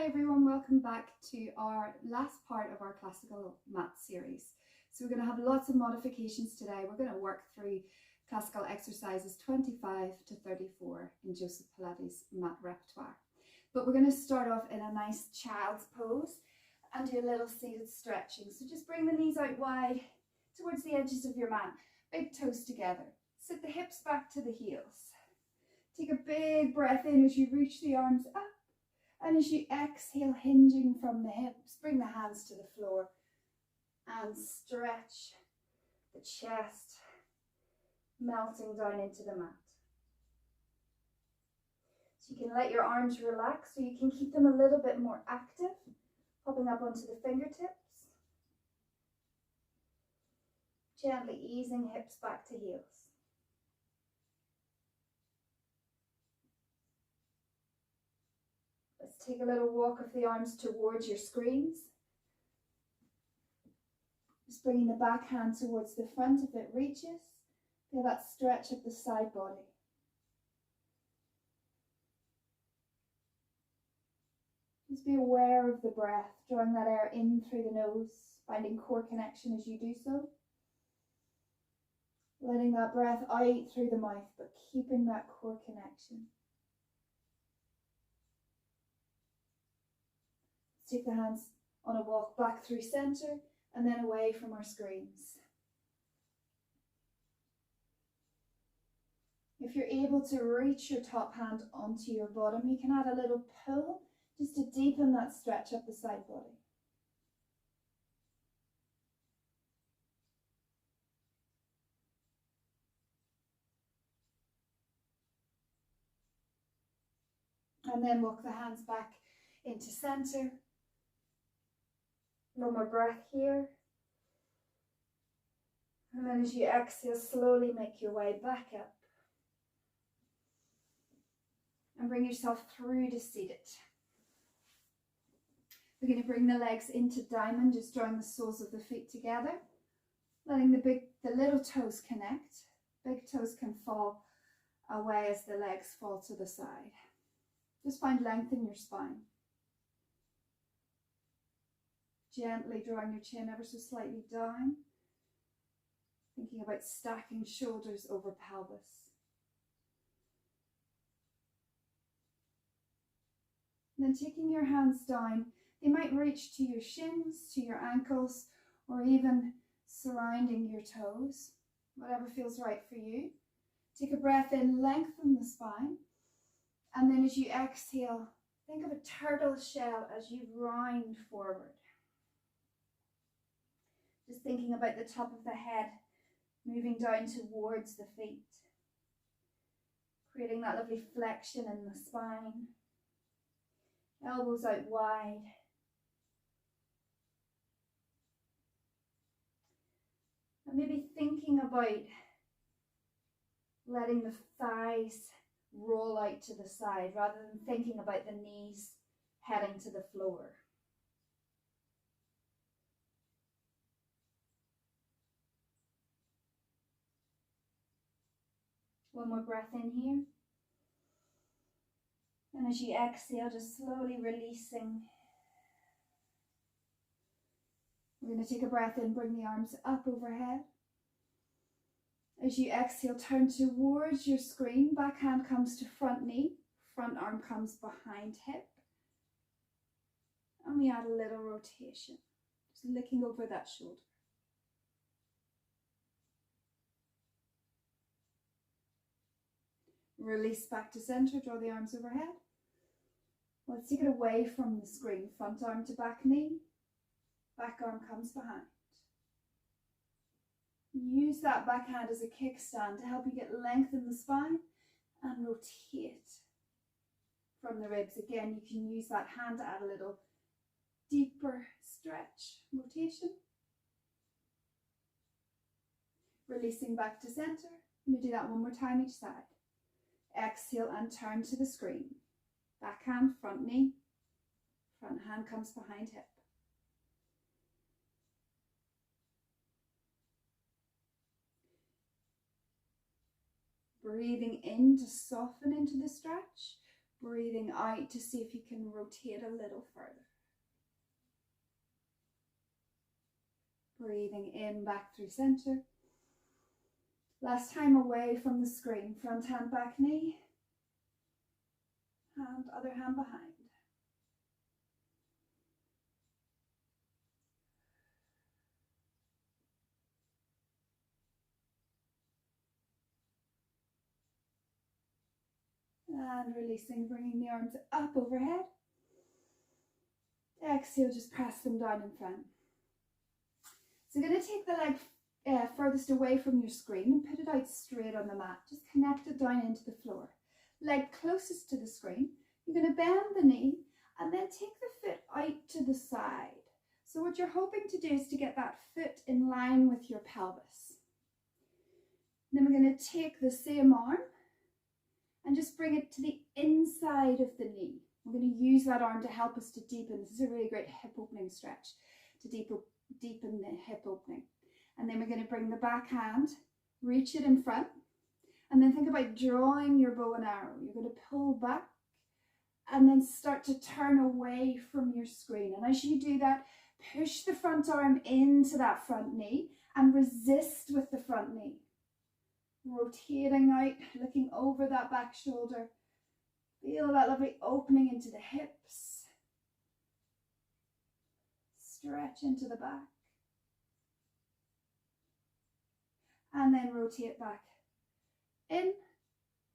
Hi everyone, welcome back to our last part of our classical mat series. So we're going to have lots of modifications today. We're going to work through classical exercises 25 to 34 in Joseph Pilates mat repertoire. But we're going to start off in a nice child's pose and do a little seated stretching. So just bring the knees out wide towards the edges of your mat, big toes together. Sit the hips back to the heels. Take a big breath in as you reach the arms up. And as you exhale, hinging from the hips, bring the hands to the floor and stretch the chest, melting down into the mat. So you can let your arms relax, so you can keep them a little bit more active, popping up onto the fingertips. Gently easing hips back to heels. Let's take a little walk of the arms towards your screens. Just bringing the back hand towards the front if it reaches. Feel that stretch of the side body. Just be aware of the breath, drawing that air in through the nose, finding core connection as you do so. Letting that breath out through the mouth, but keeping that core connection. Take the hands on a walk back through center and then away from our screens. If you're able to reach your top hand onto your bottom, you can add a little pull just to deepen that stretch up the side body. And then walk the hands back into center. One more breath here. And then as you exhale, slowly make your way back up. And bring yourself through to seated. We're going to bring the legs into diamond, just drawing the soles of the feet together. Letting the little toes connect. Big toes can fall away as the legs fall to the side. Just find length in your spine. Gently drawing your chin ever so slightly down. Thinking about stacking shoulders over pelvis. And then taking your hands down, they might reach to your shins, to your ankles, or even surrounding your toes. Whatever feels right for you. Take a breath in, lengthen the spine. And then as you exhale, think of a turtle shell as you round forward. Just thinking about the top of the head, moving down towards the feet. Creating that lovely flexion in the spine. Elbows out wide. And maybe thinking about letting the thighs roll out to the side rather than thinking about the knees heading to the floor. One more breath in here. And as you exhale, just slowly releasing. We're going to take a breath in, bring the arms up overhead. As you exhale, turn towards your screen. Back hand comes to front knee. Front arm comes behind hip. And we add a little rotation. Just looking over that shoulder. Release back to center, draw the arms overhead. Let's take it away from the screen. Front arm to back knee. Back arm comes behind. Use that back hand as a kickstand to help you get length in the spine and rotate from the ribs. Again, you can use that hand to add a little deeper stretch, rotation. Releasing back to center. I'm going to do that one more time each side. Exhale and turn to the screen. Back hand, front knee. Front hand comes behind hip. Breathing in to soften into the stretch. Breathing out to see if you can rotate a little further. Breathing in back through center. Last time away from the screen. Front hand, back knee. And other hand behind. And releasing, bringing the arms up overhead. Exhale, just press them down in front. So you're going to take the leg furthest away from your screen and put it out straight on the mat. Just connect it down into the floor. Leg closest to the screen. You're going to bend the knee and then take the foot out to the side. So what you're hoping to do is to get that foot in line with your pelvis. Then we're going to take the same arm and just bring it to the inside of the knee. We're going to use that arm to help us to deepen. This is a really great hip opening stretch to deepen the hip opening. And then we're going to bring the back hand, reach it in front, and then think about drawing your bow and arrow. You're going to pull back and then start to turn away from your screen. And as you do that, push the front arm into that front knee and resist with the front knee. Rotating out, looking over that back shoulder. Feel that lovely opening into the hips. Stretch into the back. And then rotate back in.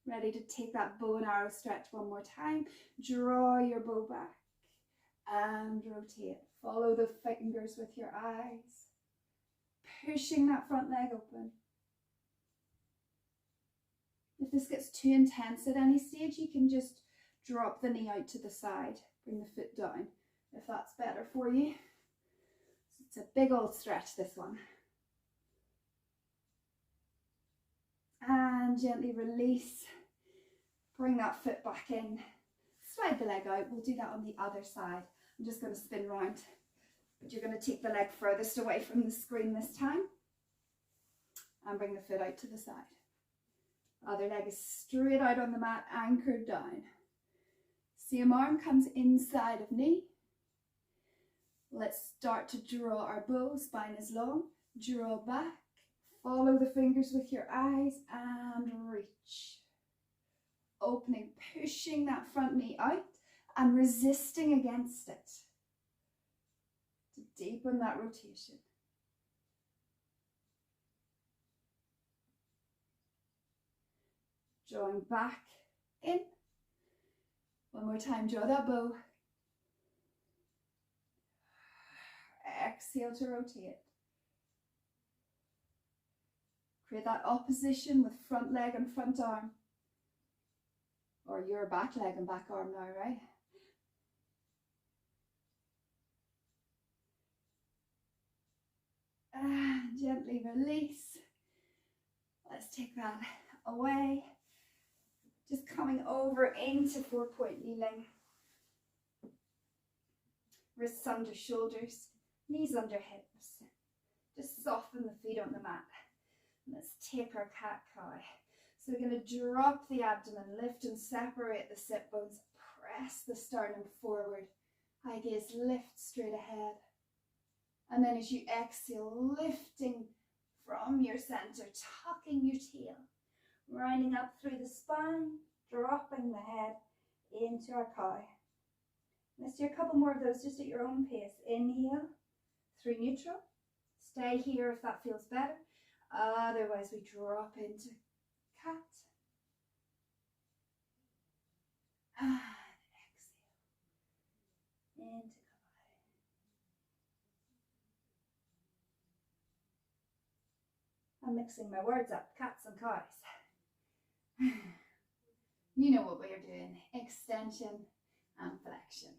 Ready to take that bow and arrow stretch one more time. Draw your bow back and rotate. Follow the fingers with your eyes. Pushing that front leg open. If this gets too intense at any stage, you can just drop the knee out to the side. Bring the foot down if that's better for you. So it's a big old stretch, this one. And gently release. Bring that foot back in. Slide the leg out. We'll do that on the other side. I'm just going to spin round. But you're going to take the leg furthest away from the screen this time. And bring the foot out to the side. Other leg is straight out on the mat, anchored down. Same arm comes inside of knee. Let's start to draw our bow. Spine is long. Draw back. Follow the fingers with your eyes and reach. Opening, pushing that front knee out and resisting against it to deepen that rotation. Drawing back in. One more time, draw that bow. Exhale to rotate. Create that opposition with front leg and front arm. Or your back leg and back arm now, right? And gently release. Let's take that away. Just coming over into 4-point kneeling. Wrists under shoulders, knees under hips. Just soften the feet on the mat. Let's take our cat-cow. So we're going to drop the abdomen, lift and separate the sit bones, press the sternum forward. High gaze, lift straight ahead. And then as you exhale, lifting from your center, tucking your tail, rounding up through the spine, dropping the head into our cow. Let's do a couple more of those just at your own pace. Inhale through neutral. Stay here if that feels better. Otherwise, we drop into cat. And exhale into cow. I'm mixing my words up, cats and cows. You know what we're doing. Extension and flexion.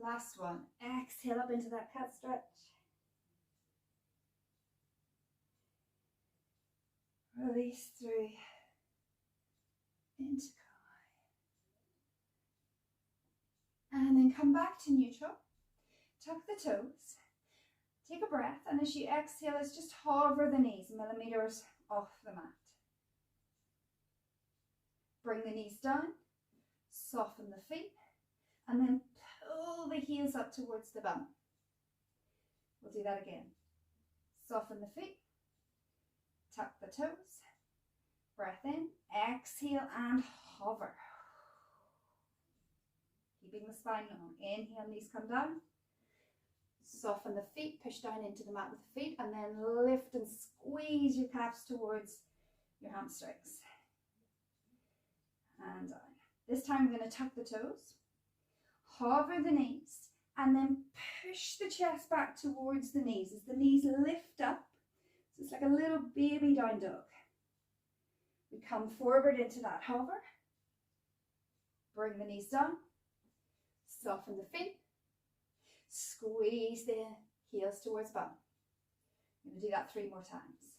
Last one. Exhale up into that cat stretch. Release through into cow. then come back to neutral. Tuck the toes. Take a breath, and as you exhale, let's just hover the knees millimeters off the mat. Bring the knees down, soften the feet, and then pull the heels up towards the bum. We'll do that again. Soften the feet, tuck the toes, breath in, exhale and hover. Keeping the spine long. Inhale, knees come down. Soften the feet, push down into the mat with the feet, and then lift and squeeze your calves towards your hamstrings. And down. This time we're going to tuck the toes, hover the knees, and then push the chest back towards the knees as the knees lift up. So it's like a little baby down dog. We come forward into that hover. Bring the knees down. Soften the feet. Squeeze the heels towards bum. I'm going to do that 3 more times.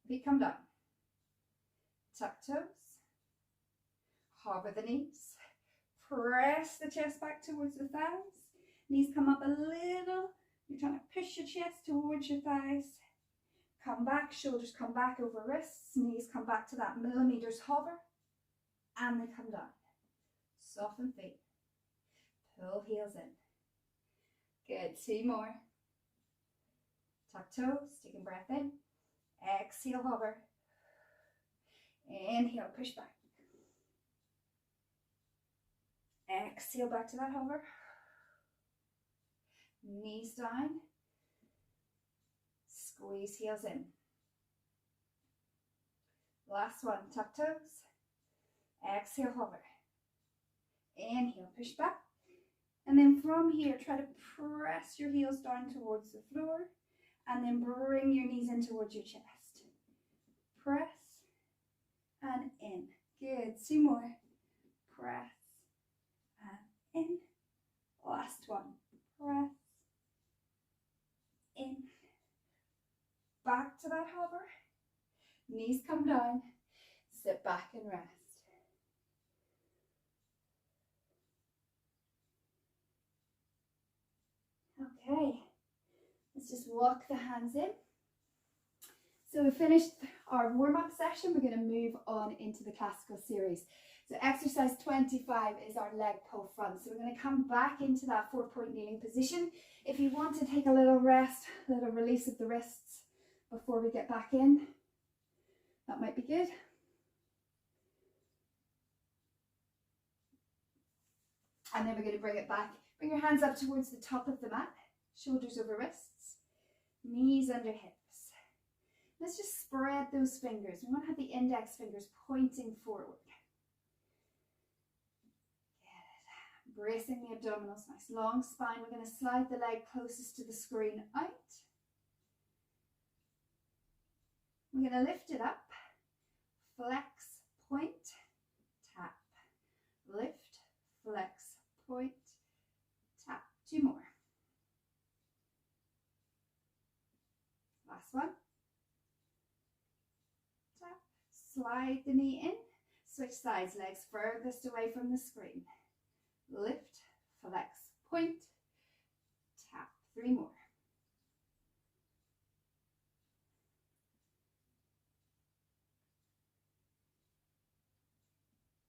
Feet come down. Tuck toes. Hover the knees. Press the chest back towards the thighs. Knees come up a little. You're trying to push your chest towards your thighs. Come back, shoulders come back over wrists. Knees come back to that millimeters hover. And they come down. Soften feet. Pull heels in. Good. 2 more. Tuck toes. Taking breath in. Exhale, hover. Inhale, push back. Exhale, back to that hover. Knees down. Squeeze heels in. Last one. Tuck toes. Exhale, hover. Inhale, push back. And then from here, try to press your heels down towards the floor. And then bring your knees in towards your chest. Press and in. Good. 2 more. Press and in. Last one. Press. In. Back to that hover. Knees come down. Sit back and rest. Okay. Let's just walk the hands in. So we finished our warm-up session. We're going to move on into the classical series. So exercise 25 is our leg pull front. So we're going to come back into that 4-point kneeling position. If you want to take a little rest, a little release of the wrists before we get back in, that might be good. And then we're going to bring it back. Bring your hands up towards the top of the mat, shoulders over wrists, knees under hips. Let's just spread those fingers. We want to have the index fingers pointing forward. Good. Bracing the abdominals, nice long spine. We're going to slide the leg closest to the screen out. We're going to lift it up. Flex, point, tap. Lift, flex, point, tap. 2 more. Last one. Tap. Slide the knee in. Switch sides, legs furthest away from the screen. Lift, flex, point, tap. 3 more.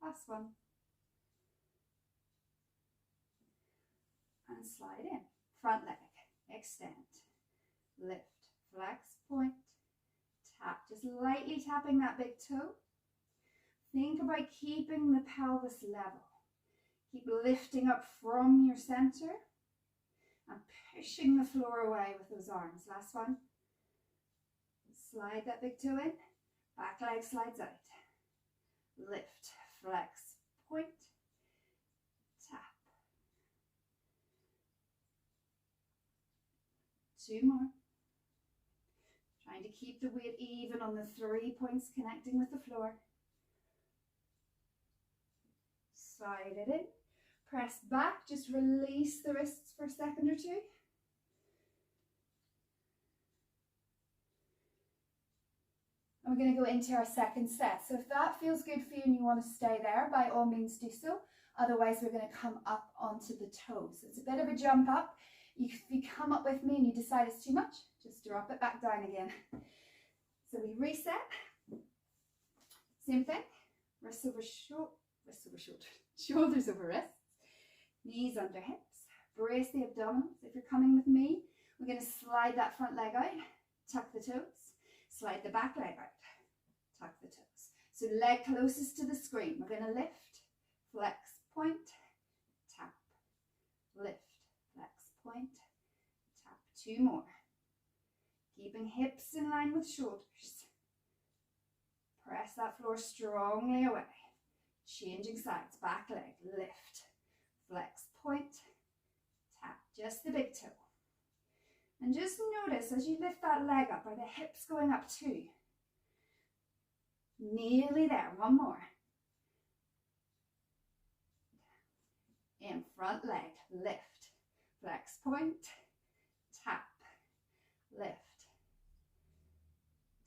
Last one. And slide in. Front leg. Extend. Lift. Flex. Point. Tap. Just lightly tapping that big toe. Think about keeping the pelvis level. Keep lifting up from your center and pushing the floor away with those arms. Last one. Slide that big toe in. Back leg slides out. Lift. Flex, point, tap. 2 more. Trying to keep the weight even on the 3 points connecting with the floor. Slide it in. Press back, just release the wrists for a second or 2. And we're going to go into our second set. So if that feels good for you and you want to stay there, by all means do so. Otherwise, we're going to come up onto the toes. It's a bit of a jump up. If you come up with me and you decide it's too much, just drop it back down again. So we reset. Same thing. Wrists over shoulders, shoulders over wrists, knees under hips. Brace the abdominals. If you're coming with me, we're going to slide that front leg out, tuck the toes, slide the back leg out, tuck the toes. So leg closest to the screen. We're going to lift, flex, point, tap, lift, flex, point, tap. 2 more. Keeping hips in line with shoulders. Press that floor strongly away. Changing sides, back leg, lift, flex, point, tap, just the big toe. And just notice as you lift that leg up, are the hips going up too? Nearly there, 1 more. In front leg, lift, flex, point, tap, lift.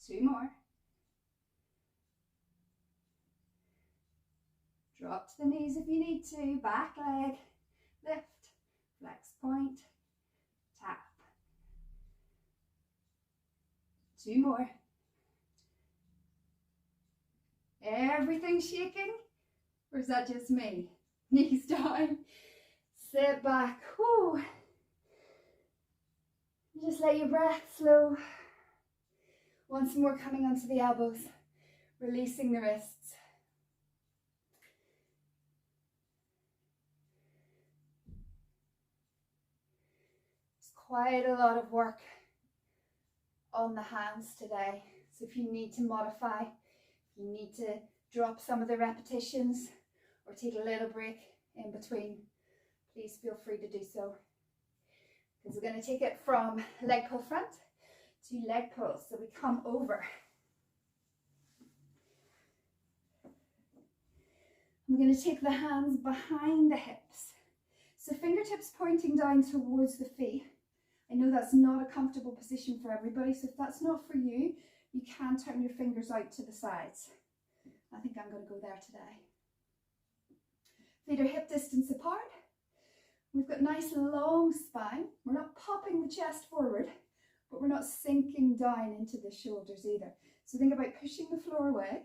2 more. Drop to the knees if you need to. Back leg, lift, flex, point, tap. 2 more. Everything shaking? Or is that just me? Knees down. Sit back. Whew. Just let your breath flow. Once more, coming onto the elbows. Releasing the wrists. Quite a lot of work on the hands today. So if you need to modify, if you need to drop some of the repetitions or take a little break in between, please feel free to do so. Because we're going to take it from leg pull front to leg pull. So we come over. We're going to take the hands behind the hips. So fingertips pointing down towards the feet. I know that's not a comfortable position for everybody, so if that's not for you, you can turn your fingers out to the sides. I think I'm going to go there today. Feet are hip distance apart. We've got nice long spine. We're not popping the chest forward, but we're not sinking down into the shoulders either. So think about pushing the floor away,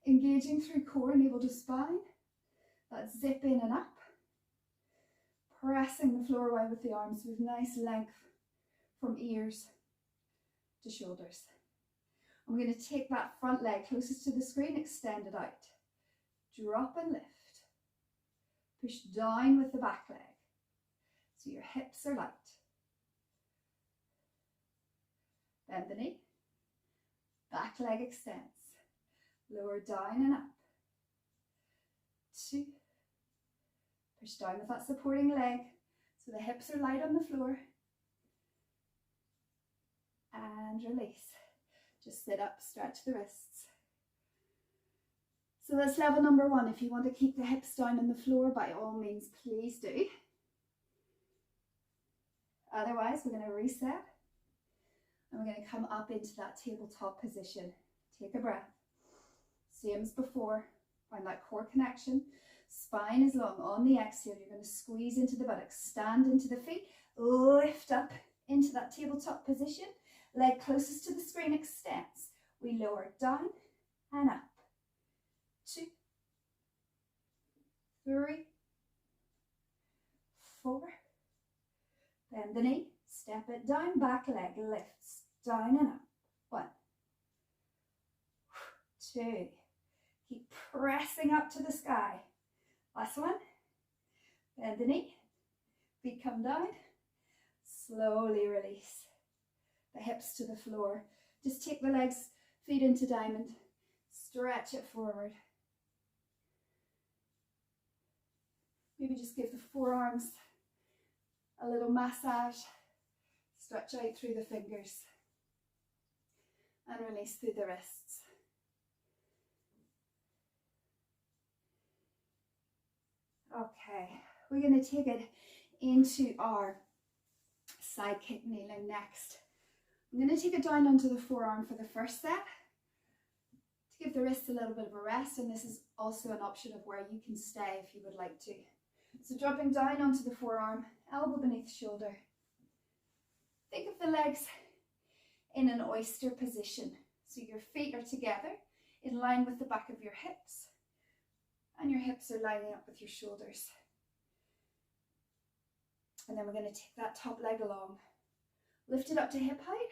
engaging through core, navel to spine, that zip in and up. Pressing the floor away with the arms with nice length from ears to shoulders. I'm going to take that front leg closest to the screen, extend it out. Drop and lift. Push down with the back leg. So your hips are light. Bend the knee. Back leg extends. Lower down and up. 2. Push down with that supporting leg so the hips are light on the floor. And release. Just sit up, stretch the wrists. So that's level number 1. If you want to keep the hips down on the floor, by all means, please do. Otherwise, we're going to reset. And we're going to come up into that tabletop position. Take a breath. Same as before. Find that core connection. Spine is long. On the exhale, you're going to squeeze into the buttocks, stand into the feet, lift up into that tabletop position. Leg closest to the screen extends. We lower down and up. 2, 3, 4. Bend the knee, step it down, back leg lifts, down and up. 1, 2. Keep pressing up to the sky. Last one. Bend the knee. Feet come down. Slowly release the hips to the floor. Just take the legs, feet into diamond. Stretch it forward. Maybe just give the forearms a little massage. Stretch out through the fingers. And release through the wrists. Okay, we're going to take it into our side kick kneeling next. I'm going to take it down onto the forearm for the first set. to give the wrists a little bit of a rest, and this is also an option of where you can stay if you would like to. So dropping down onto the forearm, elbow beneath shoulder. Think of the legs in an oyster position. So your feet are together in line with the back of your hips, and your hips are lining up with your shoulders. And then we're going to take that top leg along. Lift it up to hip height.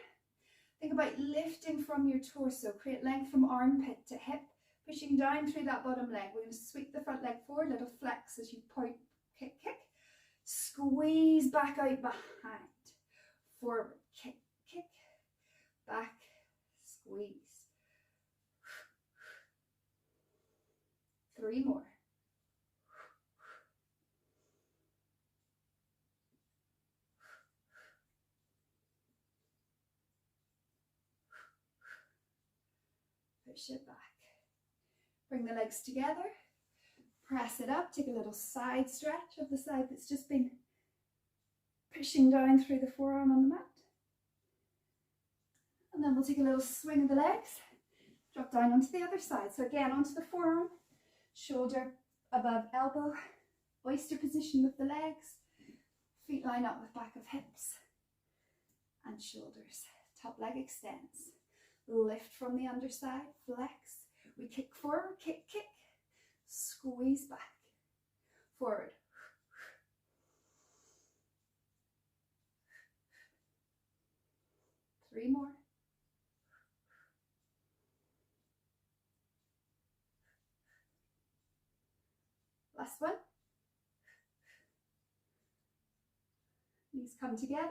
Think about lifting from your torso. Create length from armpit to hip, pushing down through that bottom leg. We're going to sweep the front leg forward, little flex as you point, kick, kick. Squeeze back out behind. Forward, kick, kick. Back, squeeze. 3 more. Push it back. Bring the legs together. Press it up. Take a little side stretch of the side that's just been pushing down through the forearm on the mat. And then we'll take a little swing of the legs. Drop down onto the other side. So again, onto the forearm, shoulder above elbow, oyster position with the legs. Feet line up with back of hips and shoulders. Top leg extends. Lift from the underside, flex. We kick forward, kick, kick. Squeeze back. Forward. 3 more. Last one. Knees come together.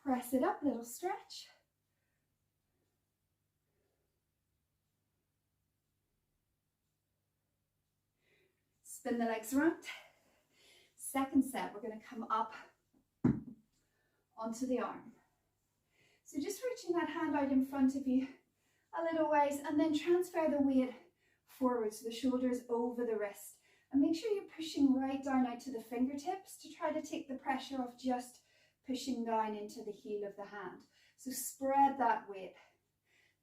Press it up, little stretch. Spin the legs around. Second set, we're going to come up onto the arm. So just reaching that hand out in front of you a little ways, and then transfer the weight forward so the shoulders over the wrist. And make sure you're pushing right down out to the fingertips to try to take the pressure off just pushing down into the heel of the hand. So spread that weight.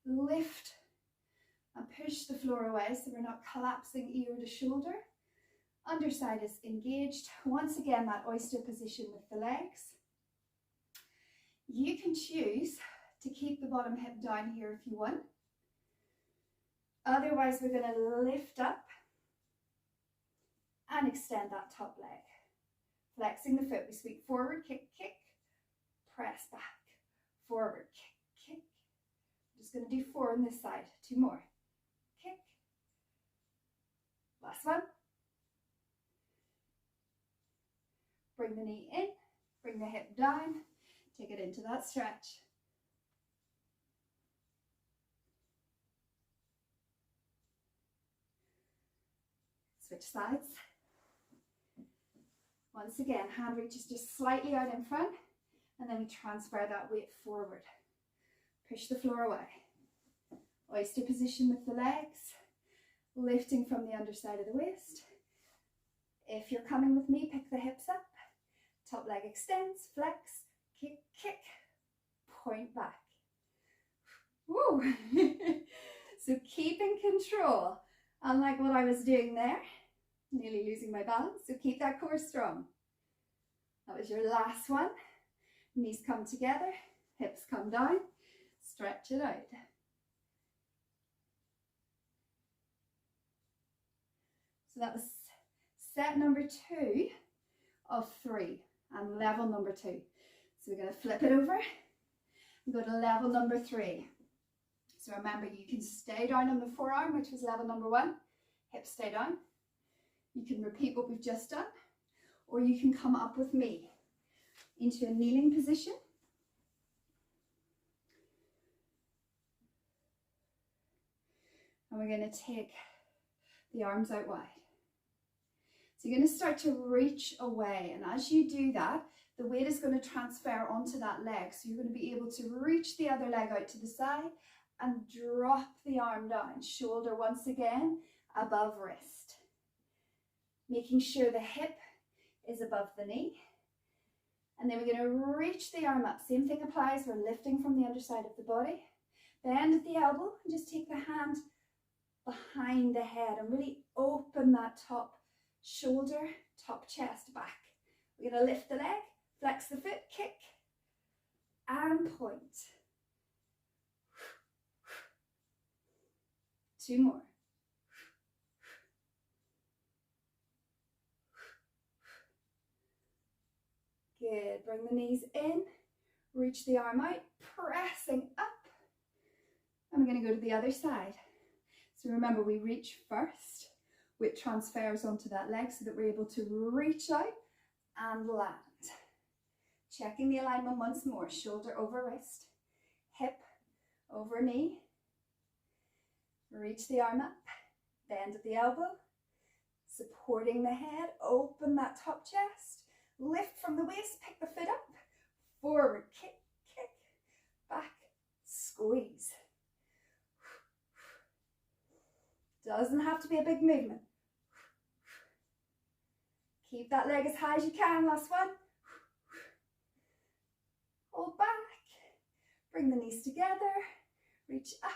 Lift and push the floor away so we're not collapsing ear to shoulder. Underside is engaged. Once again, that oyster position with the legs. You can choose to keep the bottom hip down here if you want. Otherwise, we're going to lift up and extend that top leg. Flexing the foot, we sweep forward, kick, kick, press back, forward, kick, kick. I'm just going to do 4 on this side, 2 more. Kick. Last one. Bring the knee in, bring the hip down, take it into that stretch. Switch sides. Once again, hand reaches just slightly out in front, and then we transfer that weight forward. Push the floor away. Oyster position with the legs, lifting from the underside of the waist. If you're coming with me, pick the hips up. Top leg extends, flex, kick, kick, point back. Woo! So keep in control, unlike what I was doing there, nearly losing my balance. So keep that core strong. That was your last one. Knees come together, hips come down, stretch it out. So that was set number 2 of 3 and level number 2. So we're going to flip it over and go to level number 3. So remember, you can stay down on the forearm, which was level number 1. Hips stay down. You can repeat what we've just done, or you can come up with me into a kneeling position. And we're going to take the arms out wide. So you're going to start to reach away, and as you do that, the weight is going to transfer onto that leg. So you're going to be able to reach the other leg out to the side and drop the arm down. Shoulder once again above wrist. Making sure the hip is above the knee. And then we're going to reach the arm up. Same thing applies. We're lifting from the underside of the body. Bend at the elbow and just take the hand behind the head and really open that top shoulder, top chest back. We're going to lift the leg, flex the foot, kick, and point. 2 more. Good. Bring the knees in, reach the arm out, pressing up. And we're going to go to the other side. So remember, we reach first, which transfers onto that leg so that we're able to reach out and land. Checking the alignment once more. Shoulder over wrist, hip over knee. Reach the arm up, bend at the elbow, supporting the head, open that top chest, lift from the waist, pick the foot up, forward, kick, kick, back, squeeze. Doesn't have to be a big movement. Keep that leg as high as you can, last one. Hold back, bring the knees together, reach up,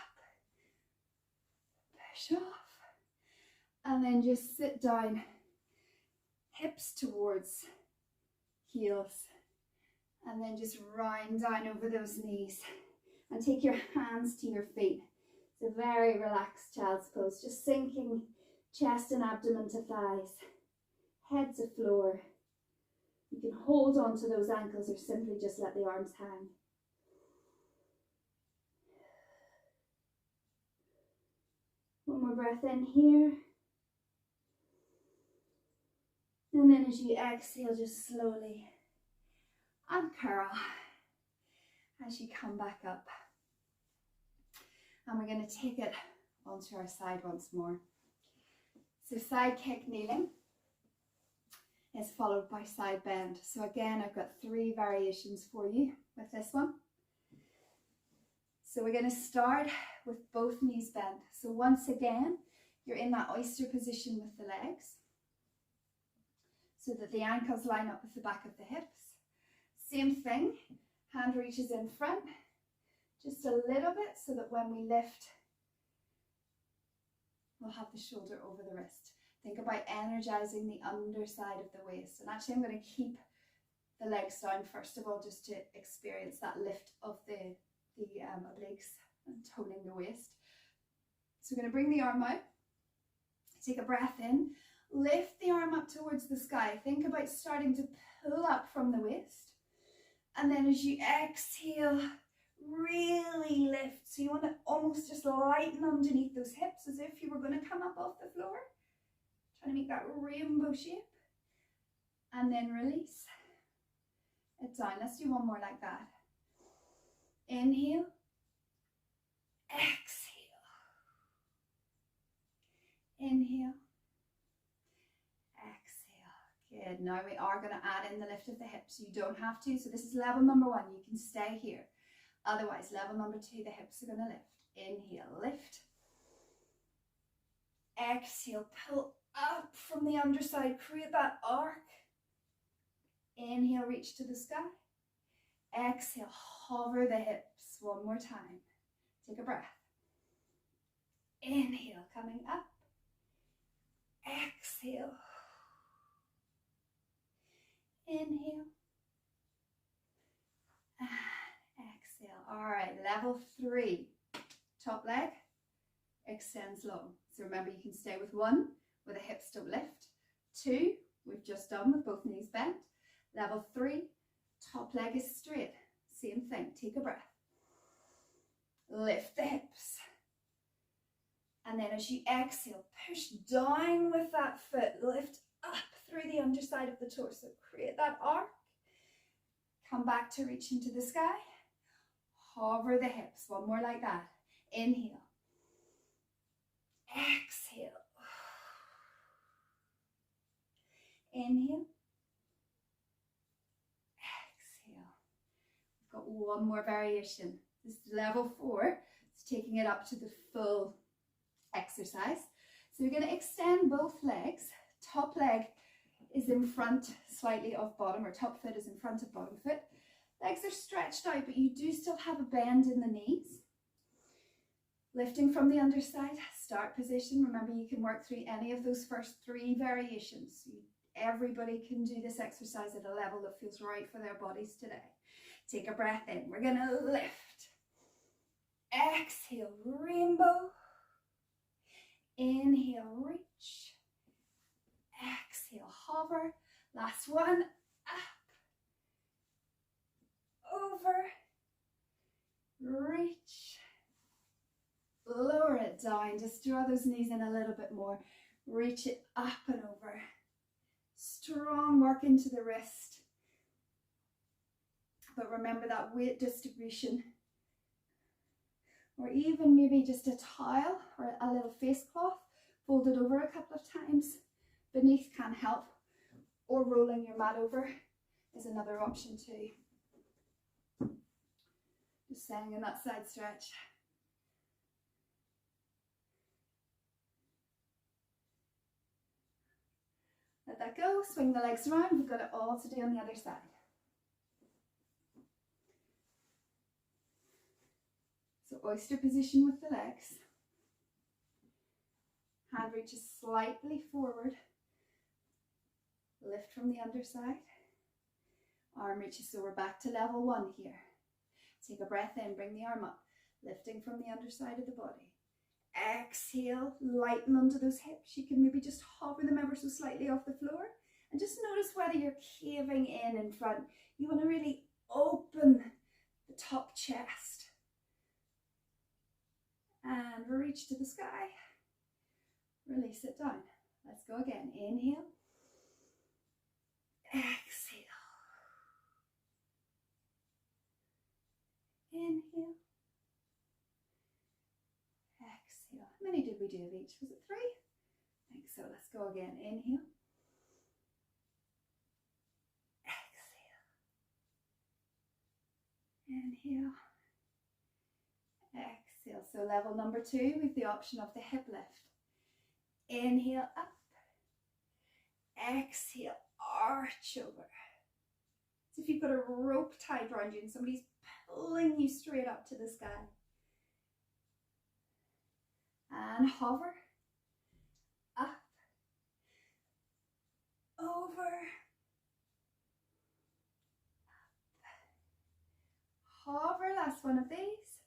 push off, and then just sit down, hips towards heels, and then just round down over those knees and take your hands to your feet. It's a very relaxed child's pose, just sinking chest and abdomen to thighs, head to floor. You can hold on to those ankles or simply just let the arms hang. One more breath in here. And then as you exhale, just slowly uncurl as you come back up. And we're going to take it onto our side once more. So side kick kneeling is followed by side bend. So again, I've got 3 variations for you with this one. So we're going to start with both knees bent. So once again, you're in that oyster position with the legs, so that the ankles line up with the back of the hips. Same thing, hand reaches in front, just a little bit, so that when we lift, we'll have the shoulder over the wrist. Think about energizing the underside of the waist. And actually I'm going to keep the legs down first of all, just to experience that lift of the obliques and toning the waist. So we're going to bring the arm out, take a breath in, lift the arm up towards the sky. Think about starting to pull up from the waist. And then as you exhale, really lift. So you want to almost just lighten underneath those hips as if you were going to come up off the floor. Trying to make that rainbow shape. And then release it down. Let's do one more like that. Inhale. Exhale. Inhale. Exhale. Good. Now we are going to add in the lift of the hips. You don't have to. So this is level number 1. You can stay here. Otherwise, level number 2, the hips are going to lift. Inhale, lift. Exhale, pull up from the underside. Create that arc. Inhale, reach to the sky. Exhale, hover the hips. One more time. Take a breath. Inhale, coming up. Exhale. Inhale. And exhale. All right, level 3. Top leg extends long. So remember, you can stay with 1 where the hips don't lift. 2, we've just done with both knees bent. Level 3, top leg is straight. Same thing. Take a breath. Lift the hips. And then as you exhale, push down with that foot. Lift up through the underside of the torso. Create that arc. Come back to reach into the sky. Hover the hips. One more like that. Inhale. Exhale. Inhale. Exhale. We've got one more variation. This is level 4. It's taking it up to the full exercise. So we're going to extend both legs. Top leg is in front slightly of bottom, or top foot is in front of bottom foot. Legs are stretched out, but you do still have a bend in the knees. Lifting from the underside, start position. Remember, you can work through any of those first 3 variations. Everybody can do this exercise at a level that feels right for their bodies today. Take a breath in. We're going to lift. Exhale, rainbow. Inhale, reach. Exhale, hover. Last one. Up. Over. Reach. Lower it down. Just draw those knees in a little bit more. Reach it up and over. Strong work into the wrist. But remember that weight distribution. Or even maybe just a towel or a little face cloth folded over a couple of times beneath can help. Or rolling your mat over is another option too. Just staying in that side stretch. Let that go, swing the legs around. We've got it all to do on the other side. So oyster position with the legs. Hand reaches slightly forward. Lift from the underside. Arm reaches, so we're back to level 1 here. Take a breath in, bring the arm up. Lifting from the underside of the body. Exhale, lighten under those hips. You can maybe just hover them ever so slightly off the floor. And just notice whether you're caving in front. You want to really open the top chest. And reach to the sky. Release it down. Let's go again. Inhale. Exhale. Inhale. Exhale. How many did we do of each? Was it 3? I think so. Let's go again. Inhale. Exhale. Inhale. Exhale. So level number 2 with the option of the hip lift. Inhale up. Exhale, arch over. As if you've got a rope tied around you and somebody's pulling you straight up to the sky. And hover. Up. Over. Up. Hover, last one of these.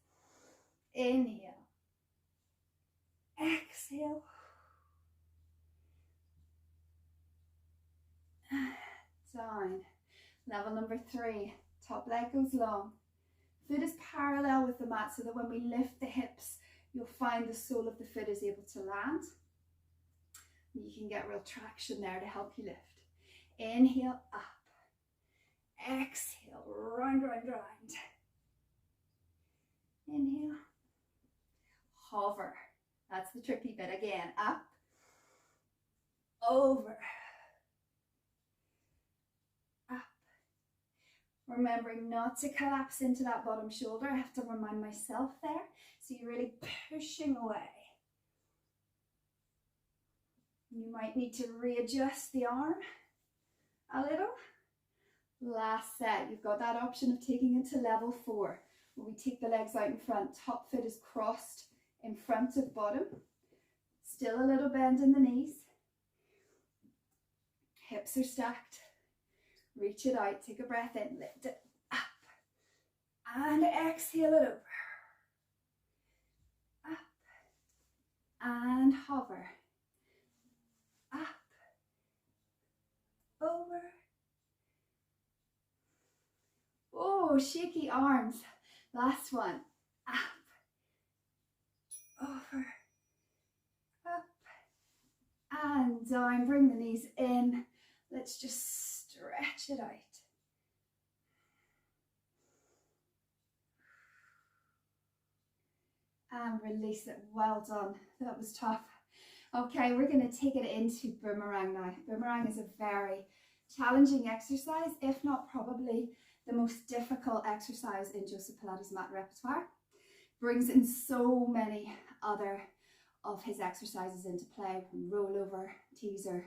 Inhale. Exhale. Down. Level number 3. Top leg goes long. Foot is parallel with the mat so that when we lift the hips, you'll find the sole of the foot is able to land. You can get real traction there to help you lift. Inhale, up. Exhale, round, round, round. Inhale. Hover. That's the tricky bit. Again, up. Over. Remembering not to collapse into that bottom shoulder. I have to remind myself there. So you're really pushing away. You might need to readjust the arm a little. Last set, you've got that option of taking it to level 4. Where we take the legs out in front. Top foot is crossed in front of bottom. Still a little bend in the knees. Hips are stacked. Reach it out, take a breath in, lift it up, and exhale it over. Up, and hover. Up, over. Oh, shaky arms. Last one. Up, over, up, and down. Bring the knees in. Let's just stretch it out. And release it. Well done. That was tough. Okay, we're going to take it into boomerang now. Boomerang is a very challenging exercise, if not probably the most difficult exercise in Joseph Pilates mat repertoire. Brings in so many other of his exercises into play, rollover, teaser.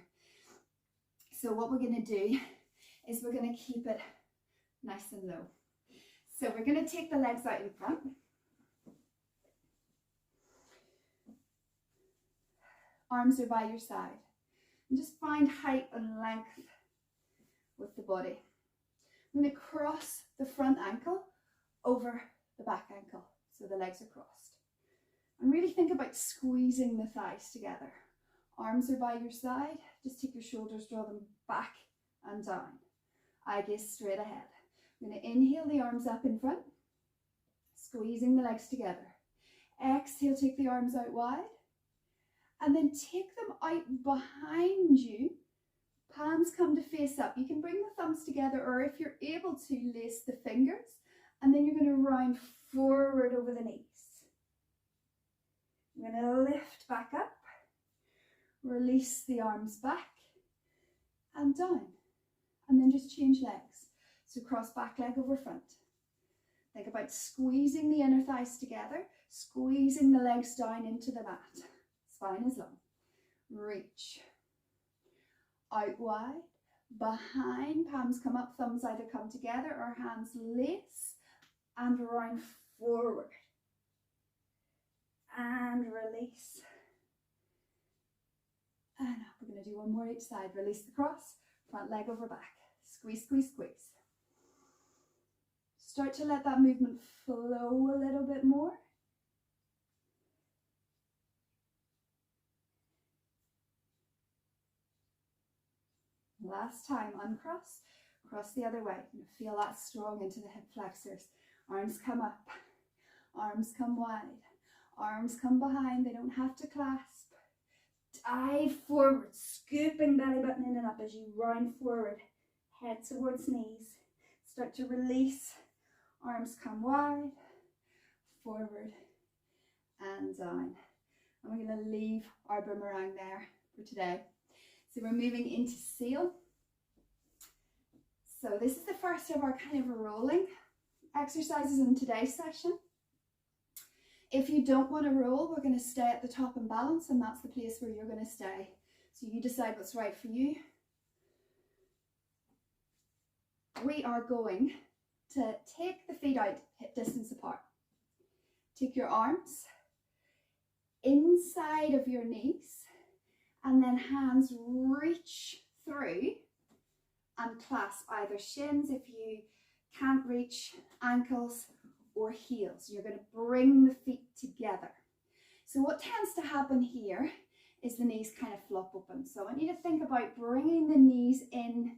So what we're going to do is we're going to keep it nice and low. So we're going to take the legs out in front. Arms are by your side. And just find height and length with the body. I'm going to cross the front ankle over the back ankle, so the legs are crossed. And really think about squeezing the thighs together. Arms are by your side. Just take your shoulders, draw them back and down. Eye gaze straight ahead. I'm going to inhale the arms up in front, squeezing the legs together. Exhale, take the arms out wide. And then take them out behind you. Palms come to face up. You can bring the thumbs together, or if you're able to, lace the fingers. And then you're going to round forward over the knees. I'm going to lift back up. Release the arms back and down. And then just change legs. So cross back leg over front. Think about squeezing the inner thighs together, squeezing the legs down into the mat. Spine is long. Reach. Out wide. Behind. Palms come up, thumbs either come together or hands lace. And round forward. And release. And up. We're going to do one more each side. Release the cross. Front leg over back. Squeeze, squeeze, squeeze. Start to let that movement flow a little bit more. Last time, uncross, cross the other way. You feel that strong into the hip flexors. Arms come up, arms come wide, arms come behind. They don't have to clasp. Dive forward, scooping belly button in and up as you round forward. Head towards knees. Start to release. Arms come wide, forward and down. And we're going to leave our boomerang there for today. So we're moving into sail. So this is the first of our kind of rolling exercises in today's session. If you don't want to roll, we're going to stay at the top and balance, and that's the place where you're going to stay. So you decide what's right for you. We are going to take the feet out hip distance apart. Take your arms inside of your knees, and then hands reach through and clasp either shins if you can't reach, ankles or heels. You're going to bring the feet together. So what tends to happen here is the knees kind of flop open. So I want you to think about bringing the knees in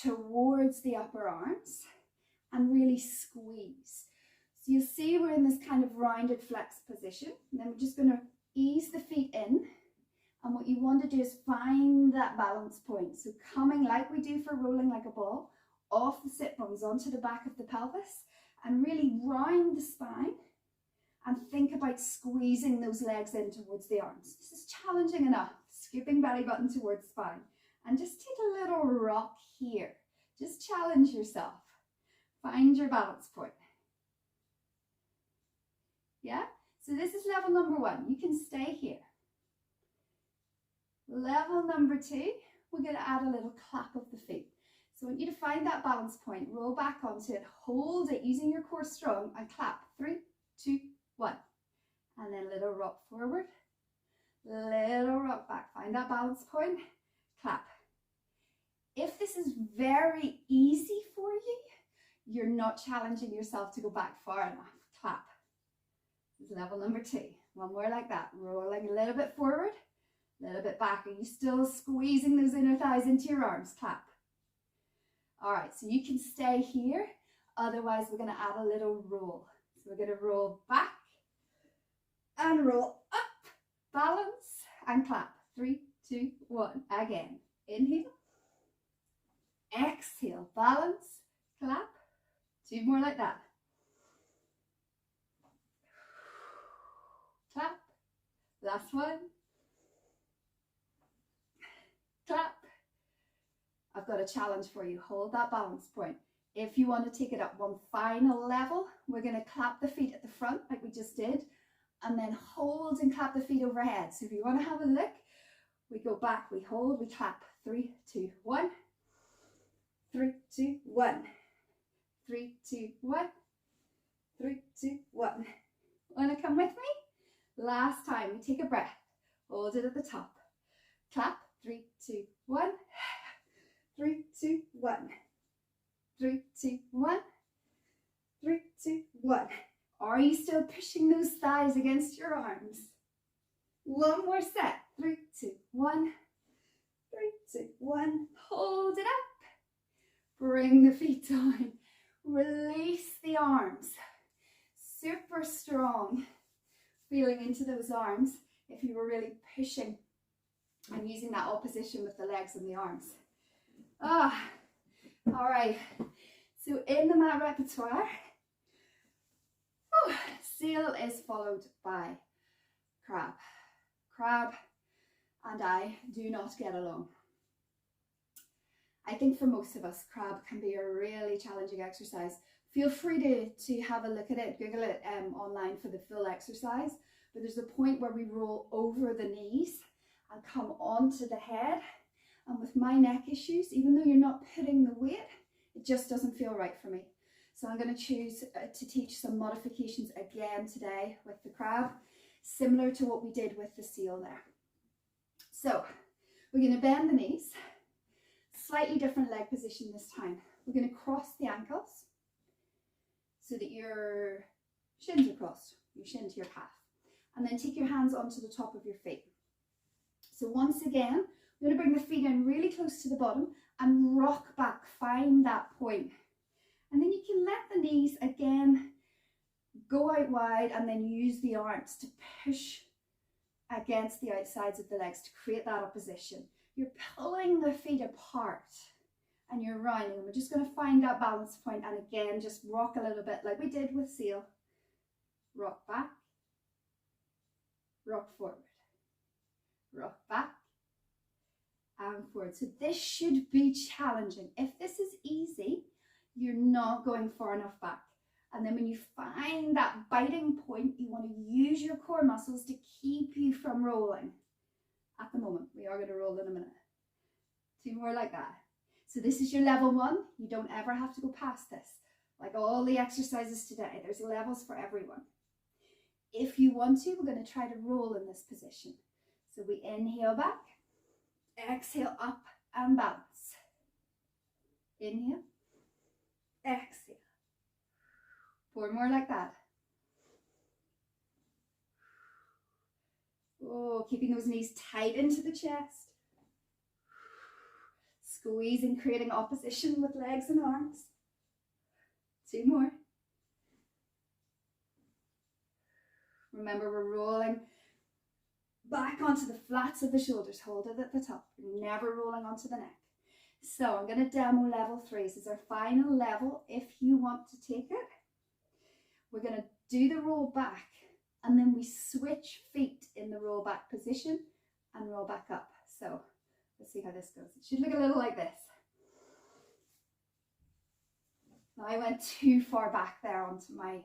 towards the upper arms and really squeeze. So you'll see we're in this kind of rounded flex position. And then we're just going to ease the feet in. And what you want to do is find that balance point. So coming like we do for rolling like a ball, off the sit bones onto the back of the pelvis, and really round the spine and think about squeezing those legs in towards the arms. This is challenging enough. Scooping belly button towards spine. And just take a little rock here. Just challenge yourself. Find your balance point. Yeah? So this is level number 1. You can stay here. Level number 2, we're going to add a little clap of the feet. So I want you to find that balance point, roll back onto it, hold it using your core strong and clap. 3, 2, 1. And then little rock forward, little rock back. Find that balance point, clap. If this is very easy for you, you're not challenging yourself to go back far enough. Clap. This is level number 2. One more like that. Rolling a little bit forward, a little bit back. Are you still squeezing those inner thighs into your arms? Clap. All right, so you can stay here. Otherwise, we're going to add a little roll. So we're going to roll back and roll up. Balance and clap. 3, 2, 1. Again. Inhale. Exhale. Balance. Clap. 2 more like that. Clap. Last one. Clap. I've got a challenge for you. Hold that balance point. If you want to take it up one final level, we're going to clap the feet at the front like we just did, and then hold and clap the feet overhead. So if you want to have a look, we go back, we hold, we clap. 3, 2, 1. 3, 2, 1. 3, 2, 1. 3, 2, 1. Want to come with me? Last time, we take a breath. Hold it at the top. Clap. 3, 2, 1. 3, 2, 1. 3, 2, 1. 3, 2, 1. Are you still pushing those thighs against your arms? One more set. 3, 2, 1. 3, 2, 1. Hold it up. Bring the feet down. Release the arms. Super strong. Feeling into those arms if you were really pushing and using that opposition with the legs and the arms. All right. So in the mat repertoire, seal is followed by crab. Crab and I do not get along. I think for most of us, crab can be a really challenging exercise. Feel free to have a look at it, Google it online for the full exercise. But there's a point where we roll over the knees and come onto the head. And with my neck issues, even though you're not putting the weight, it just doesn't feel right for me. So I'm going to choose to teach some modifications again today with the crab, similar to what we did with the seal there. So we're going to bend the knees, slightly different leg position this time. We're going to cross the ankles so that your shins are crossed, your shin to your calf. And then take your hands onto the top of your feet. So once again, we're going to bring the feet in really close to the bottom and rock back, find that point. And then you can let the knees again go out wide and then use the arms to push against the outsides of the legs to create that opposition. You're pulling the feet apart and you're rounding. We're just going to find that balance point and again just rock a little bit like we did with seal. Rock back, rock forward, rock back and forward. So this should be challenging. If this is easy, you're not going far enough back. And then when you find that biting point, you want to use your core muscles to keep you from rolling. At the moment, we are going to roll in a minute. 2 more like that. So this is your level 1. You don't ever have to go past this. Like all the exercises today, there's levels for everyone. If you want to, we're going to try to roll in this position. So we inhale back, exhale up and balance. Inhale, exhale. 4 more like that. Oh, keeping those knees tight into the chest. Squeezing, creating opposition with legs and arms. 2 more. Remember, we're rolling back onto the flats of the shoulders. Hold it at the top. We're never rolling onto the neck. So I'm going to demo level 3. This is our final level if you want to take it. We're going to do the roll back and then we switch feet in the roll back position and roll back up. So let's see how this goes. It should look a little like this. Now I went too far back there onto my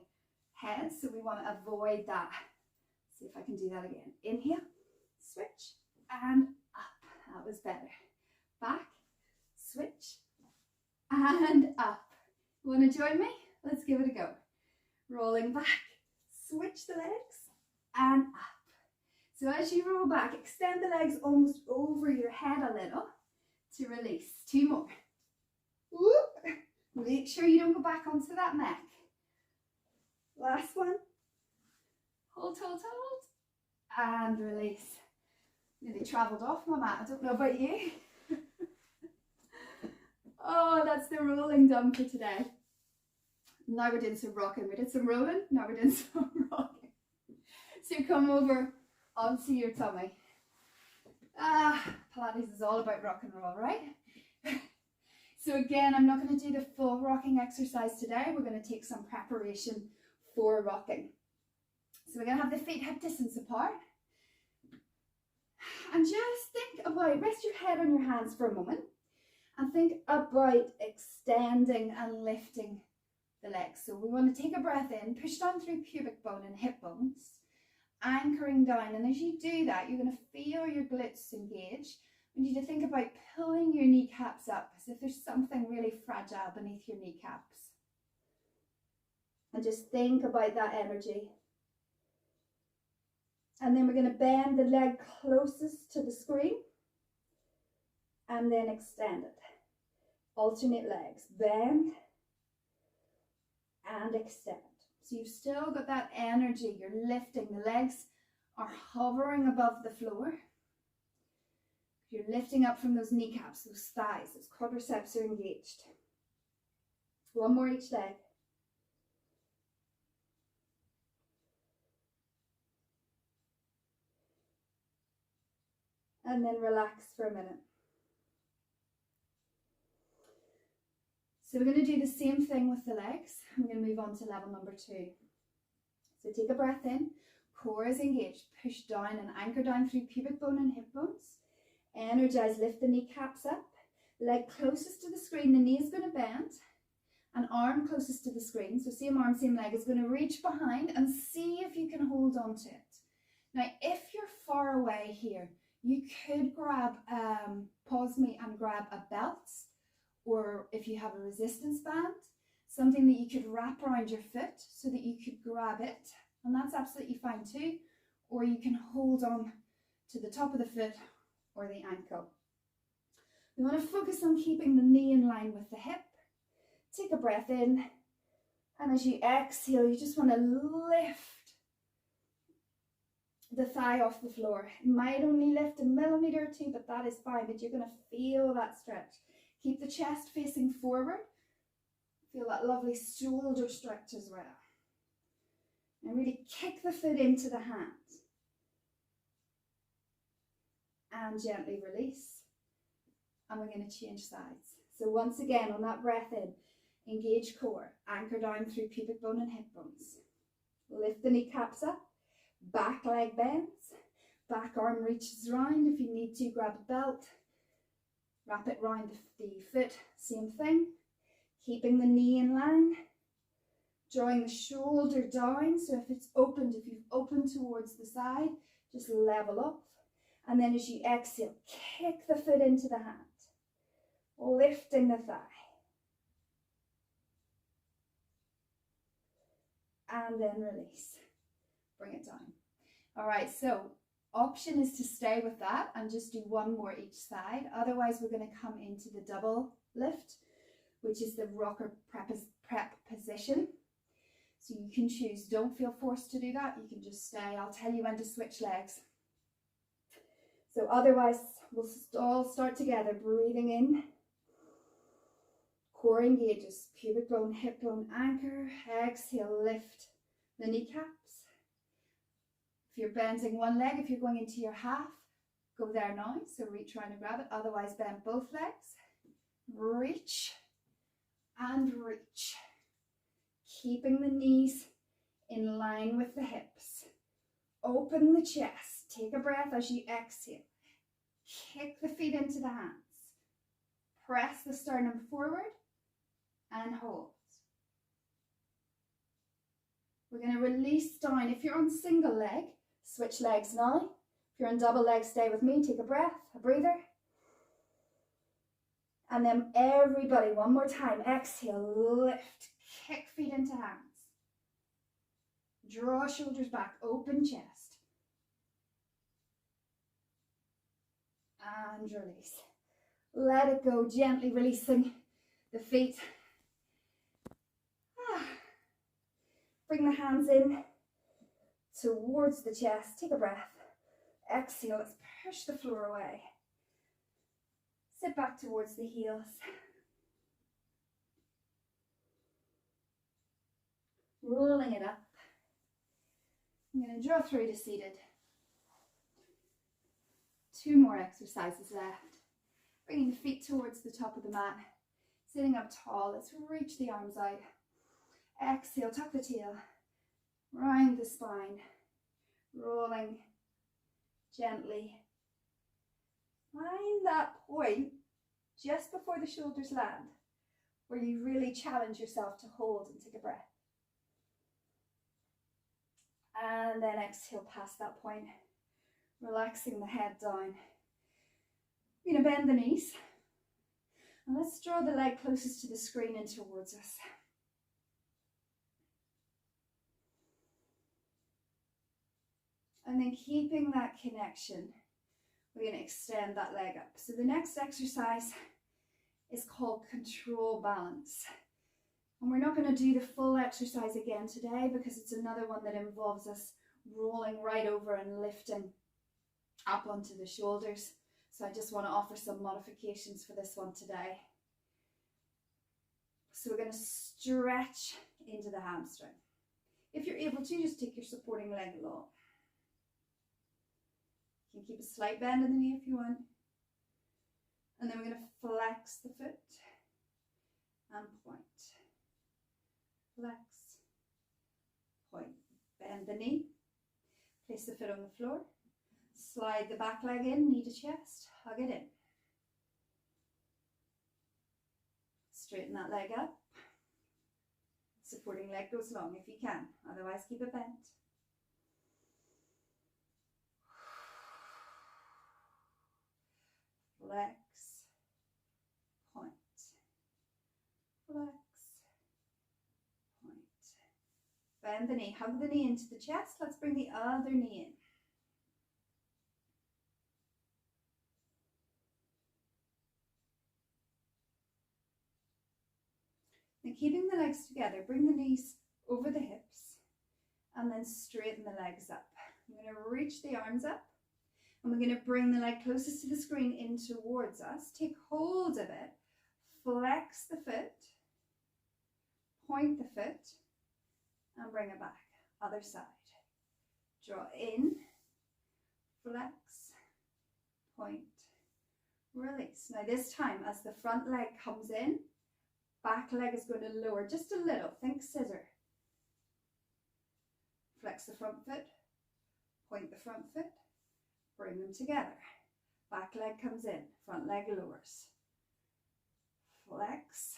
head, so we want to avoid that. See if I can do that again. Inhale, switch, and up. That was better. Back, switch, and up. Want to join me? Let's give it a go. Rolling back, switch the legs, and up. So as you roll back, extend the legs almost over your head a little to release. 2 more. Whoop. Make sure you don't go back onto that neck. Last one. Hold, hold, hold. And release. Nearly travelled off my mat. I don't know about you. Oh, that's the rolling done for today. Now we're doing some rocking. We did some rolling. Now we're doing some rocking. So come over onto your tummy. Pilates is all about rock and roll, right? So again, I'm not going to do the full rocking exercise today. We're going to take some preparation for rocking. So we're going to have the feet hip distance apart. And just think about, rest your head on your hands for a moment. And think about extending and lifting the legs. So we want to take a breath in, push down through pubic bone and hip bones, anchoring down. And as you do that, you're going to feel your glutes engage. We need to think about pulling your kneecaps up as if there's something really fragile beneath your kneecaps. And just think about that energy. And then we're going to bend the leg closest to the screen and then extend it. Alternate legs, bend and extend. So you've still got that energy, you're lifting, the legs are hovering above the floor. You're lifting up from those kneecaps, those thighs, those quadriceps are engaged. One more each leg. And then relax for a minute. So we're going to do the same thing with the legs. I'm going to move on to level number 2. So take a breath in, core is engaged, push down and anchor down through pubic bone and hip bones. Energize, lift the kneecaps up, leg closest to the screen, the knee is going to bend, and arm closest to the screen. So same arm, same leg is going to reach behind and see if you can hold on to it. Now, if you're far away here, you could grab, pause me and grab a belt, or if you have a resistance band, something that you could wrap around your foot so that you could grab it, and that's absolutely fine too. Or you can hold on to the top of the foot or the ankle. We want to focus on keeping the knee in line with the hip. Take a breath in, and as you exhale, you just want to lift the thigh off the floor. It might only lift 1 millimeter or 2, but that is fine, but you're going to feel that stretch. Keep the chest facing forward. Feel that lovely shoulder stretch as well. And really kick the foot into the hands. And gently release. And we're going to change sides. So once again, on that breath in, engage core, anchor down through pubic bone and hip bones. Lift the kneecaps up, back leg bends, back arm reaches round. If you need to, grab a belt, wrap it round the foot, same thing. Keeping the knee in line, drawing the shoulder down. So if it's opened, if you've opened towards the side, just level up. And then as you exhale, kick the foot into the hand, lifting the thigh. And then release. Bring it down. All right, so option is to stay with that and just do one more each side. Otherwise, we're going to come into the double lift, which is the rocker prep position. So you can choose, don't feel forced to do that. You can just stay. I'll tell you when to switch legs. So otherwise, we'll all start together, breathing in. Core engages, pubic bone, hip bone, anchor. Exhale, lift the kneecaps. If you're bending one leg, if you're going into your half, go there now. So reach around and grab it. Otherwise, bend both legs. Reach and reach. Keeping the knees in line with the hips. Open the chest. Take a breath as you exhale. Kick the feet into the hands. Press the sternum forward and hold. We're going to release down. If you're on single leg, switch legs now. If you're on double leg, stay with me. Take a breath, a breather. And then everybody, one more time. Exhale, lift, kick feet into hands. Draw shoulders back, open chest. And release. Let it go, gently releasing the feet. Bring the hands in towards the chest. Take a breath. Exhale, let's push the floor away. Sit back towards the heels. Rolling it up. I'm going to draw through to seated. 2 more exercises left. Bringing the feet towards the top of the mat. Sitting up tall. Let's reach the arms out. Exhale, tuck the tail. Round the spine. Rolling gently. Find that point just before the shoulders land where you really challenge yourself to hold and take a breath. And then exhale past that point, relaxing the head down. We're going to bend the knees. And let's draw the leg closest to the screen and towards us. And then keeping that connection we're going to extend that leg up. So the next exercise is called control balance. And we're not going to do the full exercise again today because it's another one that involves us rolling right over and lifting up onto the shoulders. So I just want to offer some modifications for this one today. So we're going to stretch into the hamstring. If you're able to, just take your supporting leg along. You can keep a slight bend in the knee if you want. And then we're going to flex the foot and point. Flex, point, bend the knee, place the foot on the floor, slide the back leg in, knee to chest, hug it in. Straighten that leg up. Supporting leg goes long if you can, otherwise keep it bent. Flex, point, flex, point. Bend the knee, hug the knee into the chest. Let's bring the other knee in. Now keeping the legs together, bring the knees over the hips and then straighten the legs up. I'm going to reach the arms up and we're going to bring the leg closest to the screen in towards us. Take hold of it, flex the foot, point the foot and bring it back. Other side. Draw in, flex, point, release. Now this time as the front leg comes in, back leg is going to lower just a little. Think scissor. Flex the front foot, point the front foot, bring them together. Back leg comes in, front leg lowers. Flex,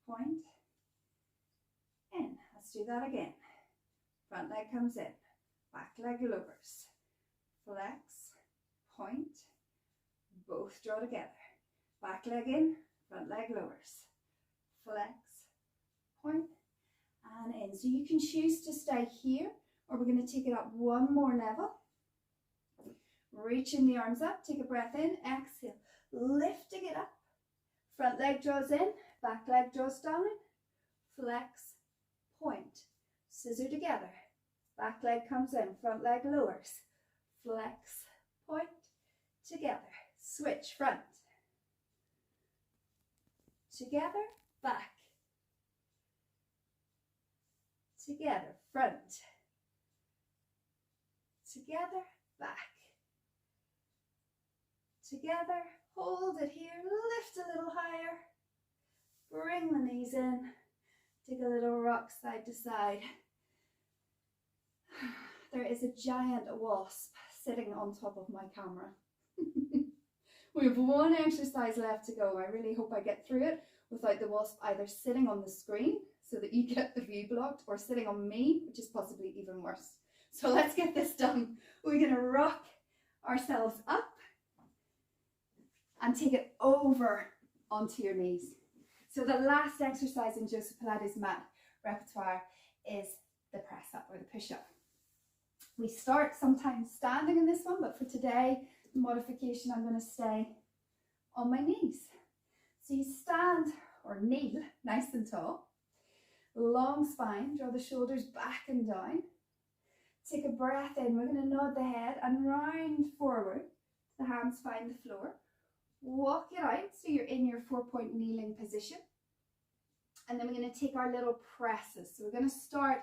point, in. Let's do that again. Front leg comes in, back leg lowers. Flex, point, both draw together. Back leg in, front leg lowers. Flex, point, and in. So you can choose to stay here, or we're going to take it up one more level. Reaching the arms up, take a breath in, exhale, lifting it up. Front leg draws in, back leg draws down, flex, point, scissor together. Back leg comes in, front leg lowers. Flex, point, together. Switch, front. Together, back. Together, front. Together, back. Together, hold it here, lift a little higher. Bring the knees in. Take a little rock side to side. There is a giant wasp sitting on top of my camera. We have one exercise left to go. I really hope I get through it without the wasp either sitting on the screen so that you get the view blocked, or sitting on me, which is possibly even worse. So let's get this done. We're going to rock ourselves up and take it over onto your knees. So the last exercise in Joseph Pilates mat repertoire is the press up or the push up. We start sometimes standing in this one, but for today, the modification, I'm going to stay on my knees. So you stand or kneel nice and tall, long spine, draw the shoulders back and down. Take a breath in, we're going to nod the head and round forward. The hands find the floor. Walk it out so you're in your 4-point kneeling position. And then we're going to take our little presses. So we're going to start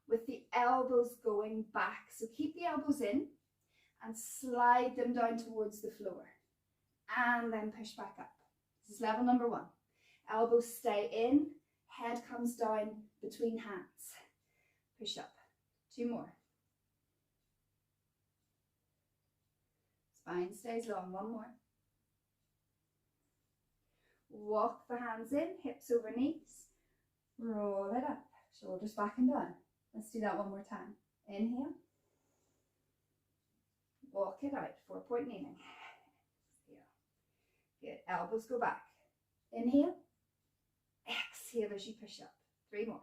with the elbows going back. So keep the elbows in and slide them down towards the floor. And then push back up. This is level number 1. Elbows stay in, head comes down between hands. Push up. 2 more. Spine stays long. 1 more. Walk the hands in, hips over knees. Roll it up, shoulders back and down. Let's do that one more time. Inhale. Walk it out, 4-point kneeling. Exhale. Good, elbows go back. Inhale. Exhale as you push up. 3 more.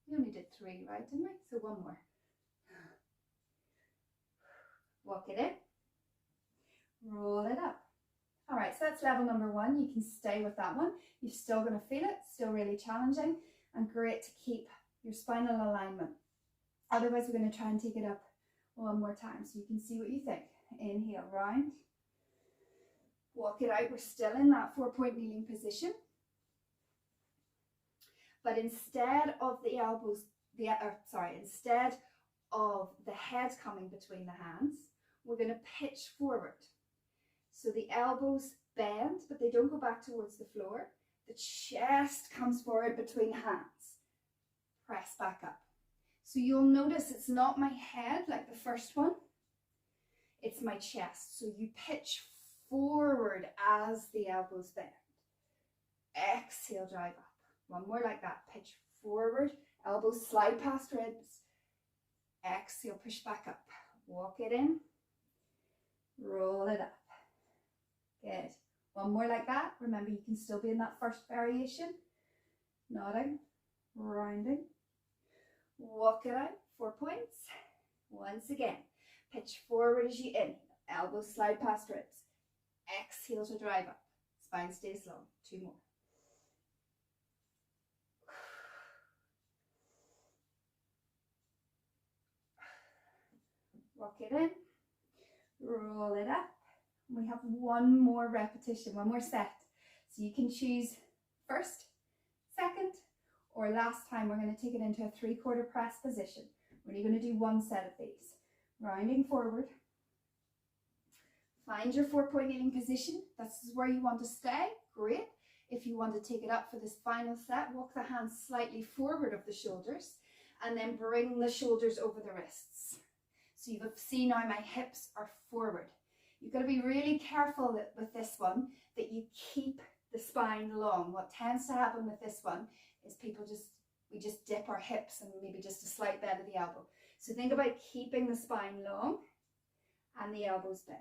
We only did 3, right, didn't we? So 1 more. walk it in, roll it up. All right, so that's level number 1. You can stay with that one. You're still going to feel it, still really challenging, and great to keep your spinal alignment. Otherwise, we're going to try and take it up one more time so you can see what you think. Inhale, round. Walk it out. We're still in that 4-point kneeling position. But instead of the elbows, instead of the head coming between the hands, we're going to pitch forward. So the elbows bend, but they don't go back towards the floor. The chest comes forward between hands. Press back up. So you'll notice it's not my head like the first one. It's my chest. So you pitch forward as the elbows bend. Exhale, drive up. One more like that. Pitch forward. Elbows slide past ribs. Exhale, push back up. Walk it in. Roll it up. Good. One more like that. Remember, you can still be in that first variation. Nodding, rounding. Walk it out. 4 points. Once again, pitch forward as you inhale. Elbows slide past ribs. Exhale to drive up. Spine stays long. 2 more. Walk it in. Roll it up. We have one more repetition, one more set. So you can choose first, second, or last time we're going to take it into a 3/4 press position. We're only going to do one set of these. Rounding forward. Find your 4-point kneeling position. This is where you want to stay. Great. If you want to take it up for this final set, walk the hands slightly forward of the shoulders and then bring the shoulders over the wrists. So you see now my hips are forward. You've got to be really careful that with this one that you keep the spine long. What tends to happen with this one is we just dip our hips and maybe just a slight bend of the elbow. So think about keeping the spine long and the elbows bent.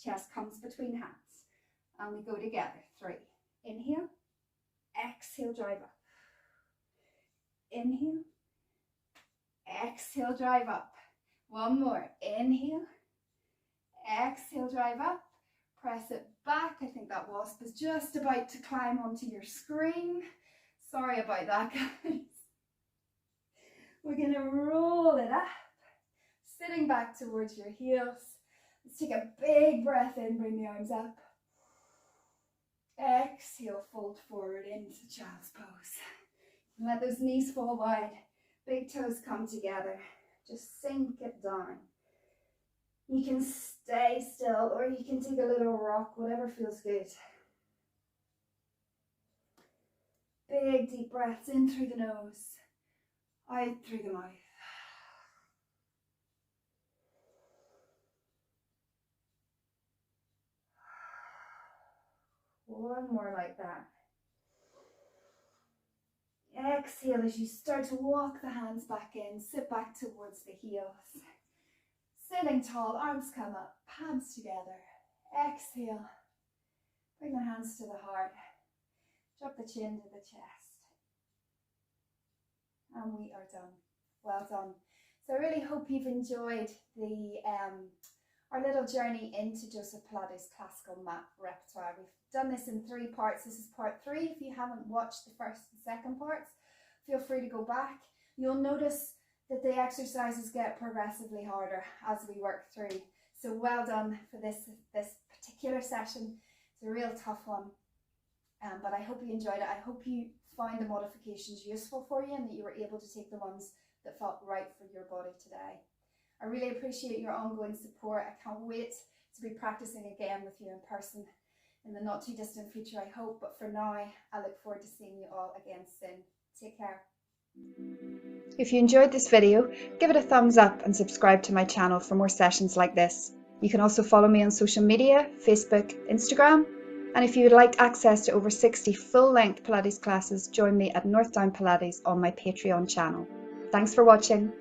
Chest comes between hands and we go together. 3. Inhale, exhale, drive up. Inhale, exhale, drive up. One more. Inhale, exhale, drive up. Press it back. I think that wasp is just about to climb onto your screen. Sorry about that, guys. We're going to roll it up, sitting back towards your heels. Let's take a big breath in, bring the arms up. Exhale, fold forward into child's pose. Let those knees fall wide, big toes come together. Just sink it down. You can stay still or you can take a little rock, whatever feels good. Big deep breaths in through the nose, out through the mouth. One more like that. Exhale as you start to walk the hands back in, sit back towards the heels. Sitting tall, arms come up, palms together. Exhale. Bring the hands to the heart. Drop the chin to the chest. And we are done. Well done. So I really hope you've enjoyed our little journey into Joseph Pilates classical mat repertoire. We've done this in 3 parts. This is part 3. If you haven't watched the first and second parts, feel free to go back. You'll notice that the exercises get progressively harder as we work through. So well done for this particular session. It's a real tough one, but I hope you enjoyed it. I hope you found the modifications useful for you and that you were able to take the ones that felt right for your body today. I really appreciate your ongoing support. I can't wait to be practicing again with you in person in the not too distant future, I hope. But for now, I look forward to seeing you all again soon. Take care. If you enjoyed this video, give it a thumbs up and subscribe to my channel for more sessions like this. You can also follow me on social media, Facebook, Instagram. And if you would like access to over 60 full-length Pilates classes, join me at North Down Pilates on my Patreon channel. Thanks for watching.